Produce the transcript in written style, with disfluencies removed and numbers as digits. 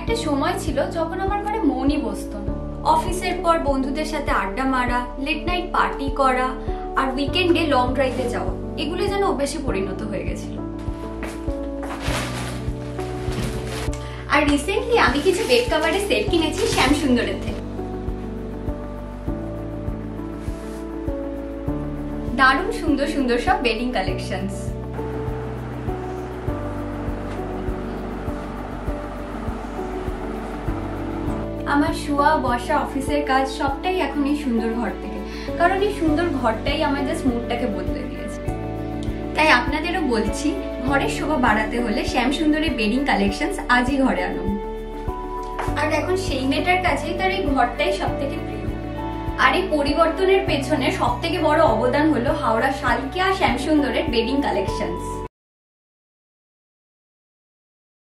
একটা সময় ছিল যখন আমার ঘরে মনই বসতো না। অফিসের পর বন্ধুদের সাথে আড্ডা মারা, লেট নাইট পার্টি করা আর উইকেন্ডে লং ড্রাইভে যাওয়া, এগুলো যেন অভ্যাসে পরিণত হয়ে গেছিল। আর রিসেন্টলি আমি কিছু বেড কভারের সেট কিনেছি শ্যাম সুন্দরের থেকে। দারুণ সুন্দর সুন্দর সব বেডিং কালেকশনস। আমার শোয়া বসা অফিসের কাজ সবটাই এখন এই সুন্দর ঘর থেকে, কারণ এই সুন্দর ঘরটাই আমার জাস্ট মুডটাকে বদলে দিয়েছে। তাই আপনাদেরও বলছি, ঘরের শোভা বাড়াতে হলে শ্যাম সুন্দরের বেডিং কালেকশনস আজই ঘরে আনুন। আর এখন সেই মেয়েটার কাছেই তার এই ঘরটাই সব থেকে প্রিয়। আর এই পরিবর্তনের পেছনে সব থেকে বড় অবদান হলো হাওড়া শালকিয়া শ্যাম সুন্দরের বেডিং কালেকশনস।